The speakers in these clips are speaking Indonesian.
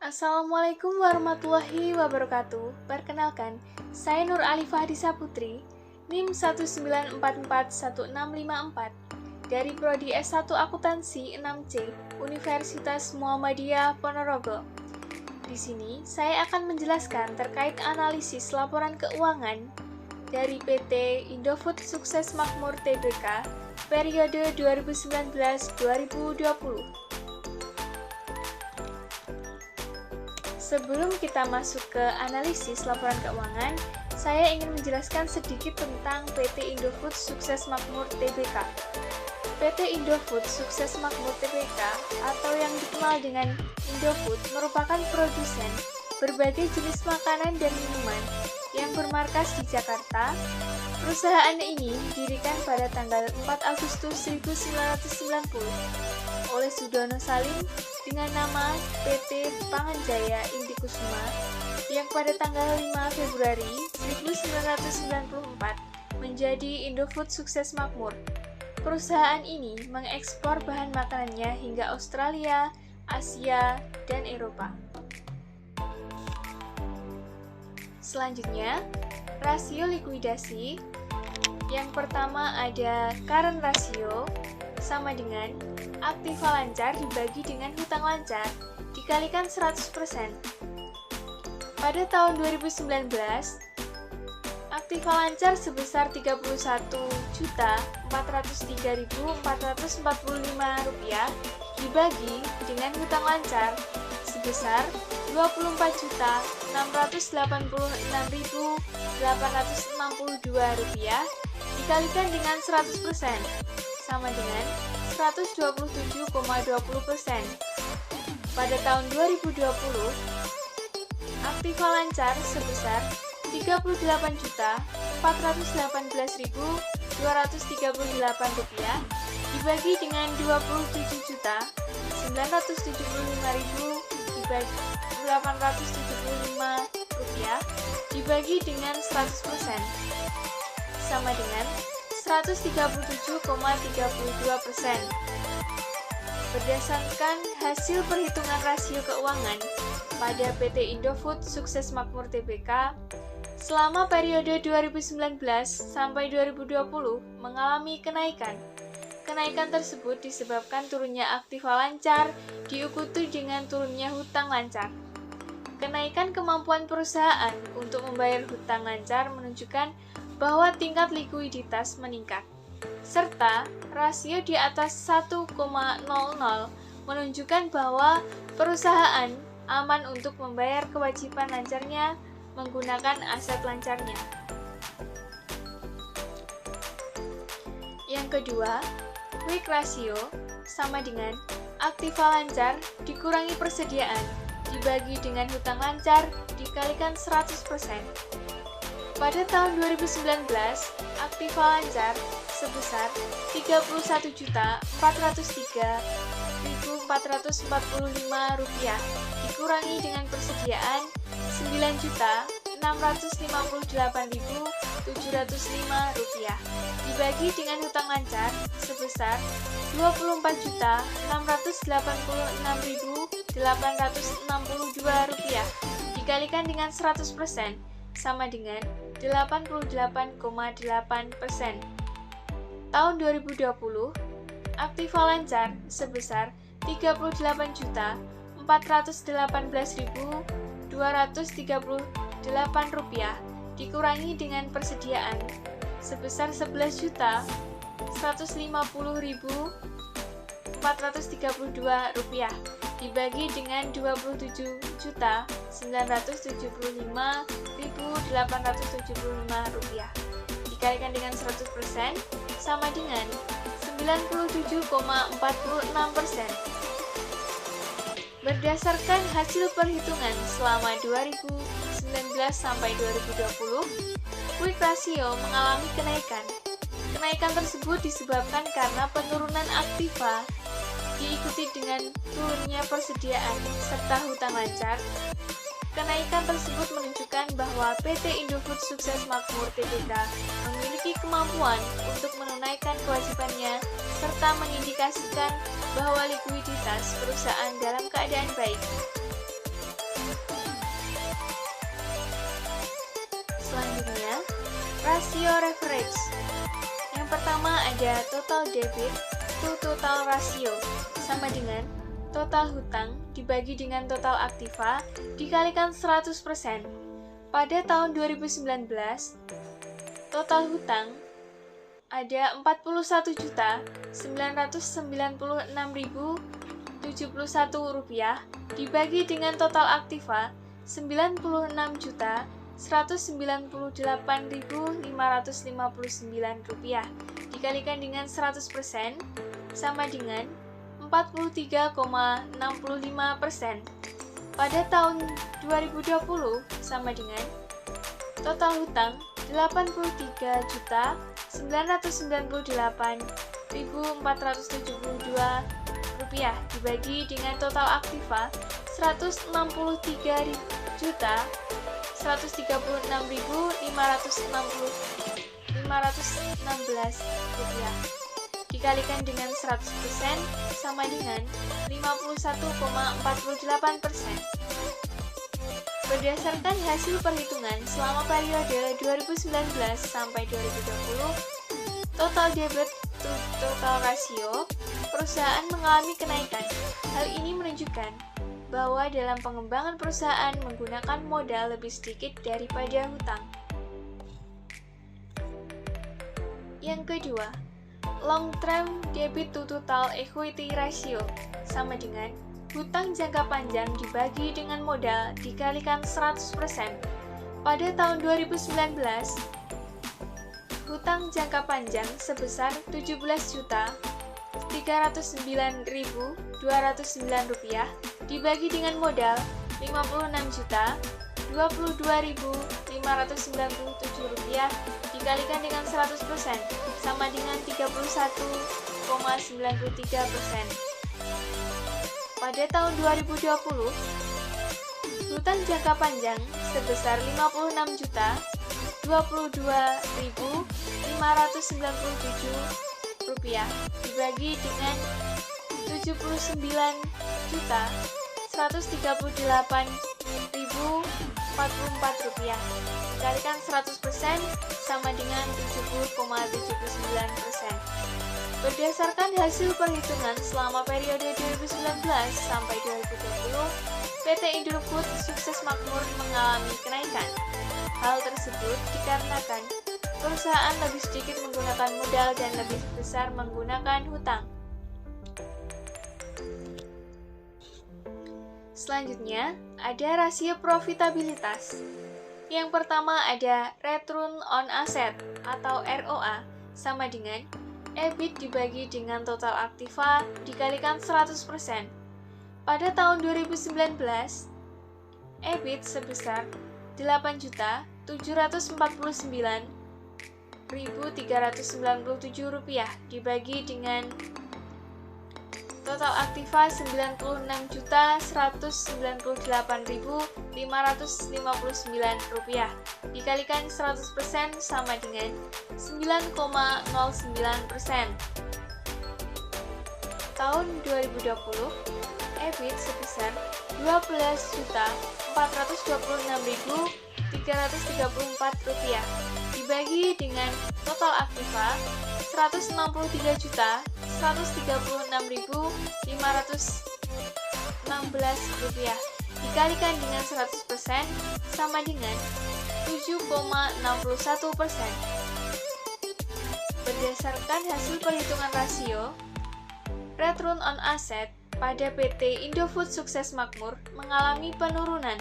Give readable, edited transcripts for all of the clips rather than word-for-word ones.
Assalamualaikum warahmatullahi wabarakatuh. Perkenalkan, saya Nur Alifah Disa Putri, NIM 1944164 dari Prodi S1 Akuntansi 6C, Universitas Muhammadiyah Ponorogo. Di sini, saya akan menjelaskan terkait analisis laporan keuangan dari PT Indofood Sukses Makmur Tbk periode 2019-2020. Sebelum kita masuk ke analisis laporan keuangan, saya ingin menjelaskan sedikit tentang PT Indofood Sukses Makmur Tbk. PT Indofood Sukses Makmur Tbk atau yang dikenal dengan Indofood merupakan produsen berbagai jenis makanan dan minuman yang bermarkas di Jakarta. Perusahaan ini didirikan pada tanggal 4 Agustus 1990 oleh Sudono Salim dengan nama PT Panganjaya Indikusuma yang pada tanggal 5 Februari 1994 menjadi Indofood Sukses Makmur. Perusahaan ini mengekspor bahan makanannya hingga Australia, Asia, dan Eropa. Selanjutnya, rasio likuidasi. Yang pertama ada current ratio, sama dengan aktiva lancar dibagi dengan hutang lancar dikalikan 100%. Pada tahun 2019, aktiva lancar sebesar Rp31.403.445 dibagi dengan hutang lancar sebesar Rp24.686.862 dikalikan dengan 100% sama dengan 127,20%. Pada tahun 2020, aktiva lancar sebesar Rp37.418.238 dibagi dengan Rp27.975.875 dibagi dengan 100% sama dengan 137,32%. Berdasarkan hasil perhitungan rasio keuangan pada PT Indofood Sukses Makmur Tbk, selama periode 2019 sampai 2020 mengalami kenaikan. Kenaikan tersebut disebabkan turunnya aktiva lancar diikuti dengan turunnya hutang lancar. Kenaikan kemampuan perusahaan untuk membayar hutang lancar menunjukkan bahwa tingkat likuiditas meningkat, serta rasio di atas 1,00 menunjukkan bahwa perusahaan aman untuk membayar kewajiban lancarnya menggunakan aset lancarnya. Yang kedua, quick ratio sama dengan aktiva lancar dikurangi persediaan dibagi dengan hutang lancar dikalikan 100%. Pada tahun 2019, aktiva lancar sebesar Rp34.403.445 dikurangi dengan persediaan Rp9.658.705 dibagi dengan hutang lancar sebesar Rp24.686.862 dikalikan dengan 100% sama dengan 88,8%. Tahun 2020, aktiva lancar sebesar Rp34.418.238 dikurangi dengan persediaan sebesar Rp11.150.432 dibagi dengan Rp27.975.875 dikalikan dengan 100% sama dengan 97,46%. Berdasarkan hasil perhitungan selama 2019 sampai 2020, quick ratio mengalami kenaikan. Kenaikan tersebut disebabkan karena penurunan aktiva diikuti dengan turunnya persediaan serta hutang lancar. Kenaikan tersebut menunjukkan bahwa PT Indofood Sukses Makmur Tbk memiliki kemampuan untuk menunaikan kewajibannya serta mengindikasikan bahwa likuiditas perusahaan dalam keadaan baik. Selanjutnya, rasio leverage. Yang pertama ada total debit to total ratio, sama dengan total hutang dibagi dengan total aktiva dikalikan 100%. Pada tahun 2019, total hutang ada 41.996.071 rupiah dibagi dengan total aktiva 96.198.559 rupiah dikalikan dengan 100% sama dengan 43,65%. Pada tahun 2020 sama dengan total hutang 83.998.472 rupiah dibagi dengan total aktiva 163.136.516 rupiah dikalikan dengan 100% sama dengan 51,48%. Berdasarkan hasil perhitungan selama periode 2019 sampai 2020, total debit to total ratio perusahaan mengalami kenaikan. Hal ini menunjukkan bahwa dalam pengembangan perusahaan menggunakan modal lebih sedikit daripada hutang. Yang kedua, long term debit to total equity ratio, sama dengan hutang jangka panjang dibagi dengan modal dikalikan 100%. Pada tahun 2019, hutang jangka panjang sebesar 17.309.209 rupiah dibagi dengan modal 56.022.597 rupiah dikalikan dengan 100% sama dengan 31,93%. Pada tahun 2020, hutang jangka panjang sebesar 56.022.597 rupiah dibagi dengan 79.138.044 rupiah dikalikan 100% sama dengan 70,79%. Berdasarkan hasil perhitungan selama periode 2019 sampai 2020, PT Indofood Sukses Makmur mengalami kenaikan. Hal tersebut dikarenakan perusahaan lebih sedikit menggunakan modal dan lebih besar menggunakan hutang. Selanjutnya, ada rasio profitabilitas. Yang pertama ada return on asset atau ROA, sama dengan EBIT dibagi dengan total aktiva dikalikan 100%. Pada tahun 2019, EBIT sebesar 8.749.397 rupiah dibagi dengan total aktiva 96.198.559 rupiah dikalikan 100% sama dengan 9,09%. Tahun 2020, EBIT sebesar 12.426.334 rupiah dibagi dengan total aktiva 163.136.516 rupiah dikalikan dengan 100% sama dengan 7,61%. Berdasarkan hasil perhitungan rasio, return on asset pada PT Indofood Sukses Makmur mengalami penurunan.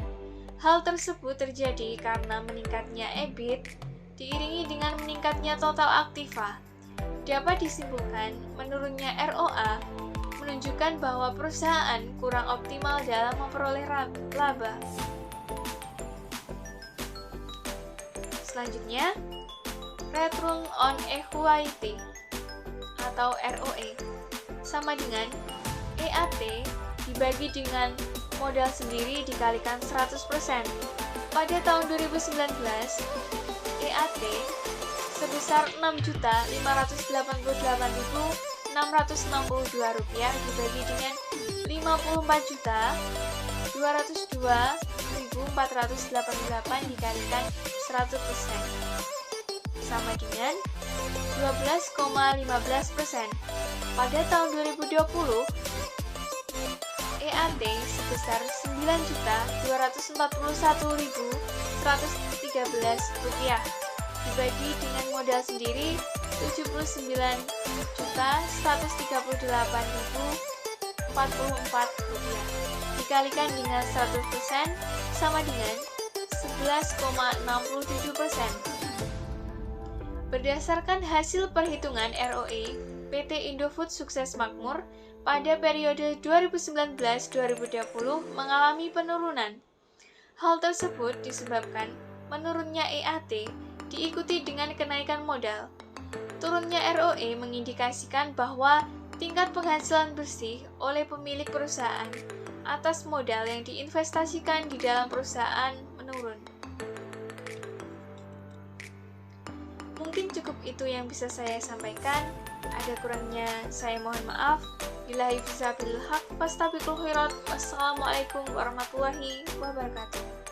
Hal tersebut terjadi karena meningkatnya EBIT diiringi dengan meningkatnya total aktiva. Dapat disimpulkan, menurunnya ROA menunjukkan bahwa perusahaan kurang optimal dalam memperoleh laba. Selanjutnya, return on equity atau ROE sama dengan EAT dibagi dengan modal sendiri dikalikan 100%. Pada tahun 2019, EAT sebesar 6.588.662 rupiah dibagi dengan 54.202.409 dikalikan 100% sama dengan 12,15%. Pada tahun 2020, EAT sebesar Rp9.241.113 dibagi dengan modal sendiri Rp79.138.044 dikalikan dengan 100% sama dengan 11,67%. Berdasarkan hasil perhitungan ROE, PT Indofood Sukses Makmur pada periode 2019-2020 mengalami penurunan. Hal tersebut disebabkan menurunnya EAT diikuti dengan kenaikan modal. Turunnya ROE mengindikasikan bahwa tingkat penghasilan bersih oleh pemilik perusahaan atas modal yang diinvestasikan di dalam perusahaan menurun. Mungkin cukup itu yang bisa saya sampaikan. Ada kurangnya saya mohon maaf. Billahi fisabilil haq, fastabiqul khairat. Wassalamualaikum warahmatullahi wabarakatuh.